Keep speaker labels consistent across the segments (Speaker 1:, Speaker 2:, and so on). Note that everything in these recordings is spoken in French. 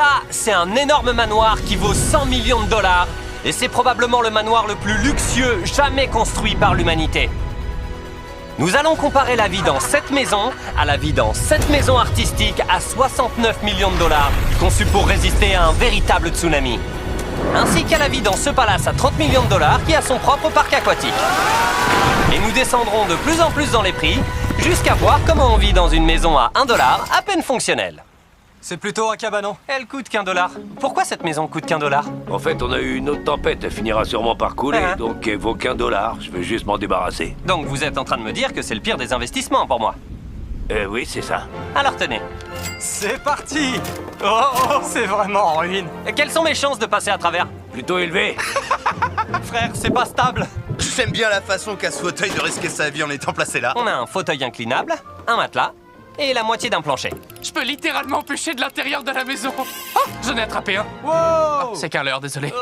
Speaker 1: Ça, c'est un énorme manoir qui vaut 100 millions de dollars. Et c'est probablement le manoir le plus luxueux jamais construit par l'humanité. Nous allons comparer la vie dans cette maison à la vie dans cette maison artistique à 69 millions de dollars, conçue pour résister à un véritable tsunami. Ainsi qu'à la vie dans ce palace à 30 millions de dollars qui a son propre parc aquatique. Et nous descendrons de plus en plus dans les prix, jusqu'à voir comment on vit dans une maison à 1 dollar à peine fonctionnelle.
Speaker 2: C'est plutôt un cabanon.
Speaker 1: Elle coûte qu'1 dollar. Pourquoi cette maison coûte qu'1 dollar?
Speaker 3: En fait, on a eu une autre tempête, elle finira sûrement par couler, donc elle vaut qu'1 dollar. Je veux juste m'en débarrasser.
Speaker 1: Donc vous êtes en train de me dire que c'est le pire des investissements pour moi.
Speaker 3: Oui, c'est ça.
Speaker 1: Alors tenez.
Speaker 2: C'est parti. Oh, c'est vraiment en ruine.
Speaker 1: Et quelles sont mes chances de passer à travers?
Speaker 3: Plutôt élevé.
Speaker 1: Frère, c'est pas stable.
Speaker 4: J'aime bien la façon qu'a ce fauteuil de risquer sa vie en étant placé là.
Speaker 1: On a un fauteuil inclinable, un matelas et la moitié d'un plancher.
Speaker 5: Je peux littéralement pêcher de l'intérieur de la maison. Oh, j'en ai attrapé un.
Speaker 2: Wow.
Speaker 5: C'est qu'un leurre, désolé.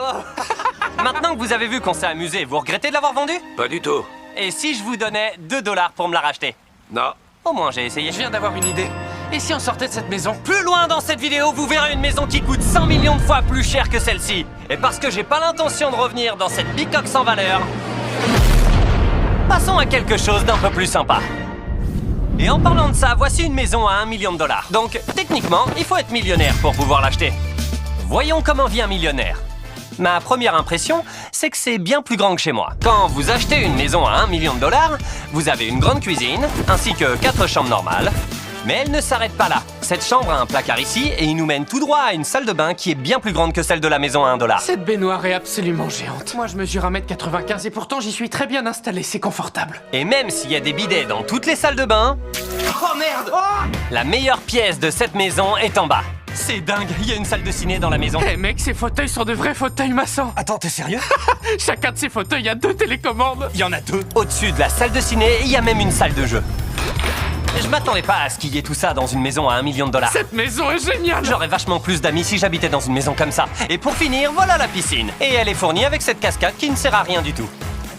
Speaker 1: Maintenant que vous avez vu qu'on s'est amusé, vous regrettez de l'avoir vendu?
Speaker 3: Pas du tout.
Speaker 1: Et si je vous donnais 2 dollars pour me la racheter?
Speaker 3: Non.
Speaker 1: Au moins j'ai essayé.
Speaker 5: Je viens d'avoir une idée. Et si on sortait de cette maison?
Speaker 1: Plus loin dans cette vidéo, vous verrez une maison qui coûte 100 millions de fois plus cher que celle-ci. Et parce que j'ai pas l'intention de revenir dans cette bicoque sans valeur, passons à quelque chose d'un peu plus sympa. Et en parlant de ça, voici une maison à 1 million de dollars. Donc, techniquement, il faut être millionnaire pour pouvoir l'acheter. Voyons comment vit un millionnaire. Ma première impression, c'est que c'est bien plus grand que chez moi. Quand vous achetez une maison à 1 million de dollars, vous avez une grande cuisine, ainsi que 4 chambres normales. Mais elle ne s'arrête pas là. Cette chambre a un placard ici et il nous mène tout droit à une salle de bain qui est bien plus grande que celle de la maison à 1 dollar.
Speaker 5: Cette baignoire est absolument géante. Moi, je mesure 1m95 et pourtant, j'y suis très bien installé. C'est confortable.
Speaker 1: Et même s'il y a des bidets dans toutes les salles de bain,
Speaker 4: Oh merde!
Speaker 1: la meilleure pièce de cette maison est en bas. C'est dingue, il y a une salle de ciné dans la maison.
Speaker 5: Eh mec, ces fauteuils sont de vrais fauteuils maçons.
Speaker 2: Attends, t'es sérieux?
Speaker 5: Chacun de ces fauteuils a 2 télécommandes.
Speaker 2: Il y en a 2.
Speaker 1: Au-dessus de la salle de ciné, il y a même une salle de jeu. Je m'attendais pas à ce qu'il y ait tout ça dans une maison à 1 million de dollars.
Speaker 5: Cette maison est géniale.
Speaker 1: J'aurais vachement plus d'amis si j'habitais dans une maison comme ça. Et pour finir, voilà la piscine. Et elle est fournie avec cette cascade qui ne sert à rien du tout.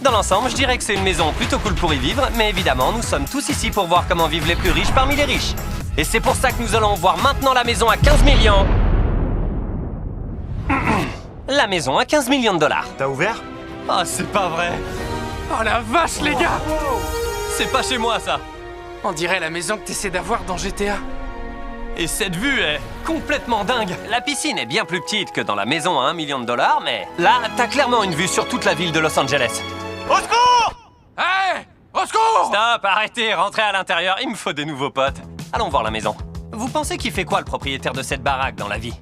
Speaker 1: Dans l'ensemble, je dirais que c'est une maison plutôt cool pour y vivre, mais évidemment, nous sommes tous ici pour voir comment vivent les plus riches parmi les riches. Et c'est pour ça que nous allons voir maintenant la maison à 15 millions. La maison à 15 millions de dollars.
Speaker 4: T'as ouvert?
Speaker 1: Oh, c'est pas vrai.
Speaker 5: Oh la vache, les gars.
Speaker 1: C'est pas chez moi, ça.
Speaker 5: On dirait la maison que t'essaies d'avoir dans GTA.
Speaker 1: Et cette vue est complètement dingue. La piscine est bien plus petite que dans la maison à 1 million de dollars, mais là, t'as clairement une vue sur toute la ville de Los Angeles.
Speaker 4: Au secours!
Speaker 5: Hé! Au secours!
Speaker 1: Stop, arrêtez, rentrez à l'intérieur, il me faut des nouveaux potes. Allons voir la maison. Vous pensez qu'il fait quoi le propriétaire de cette baraque dans la vie?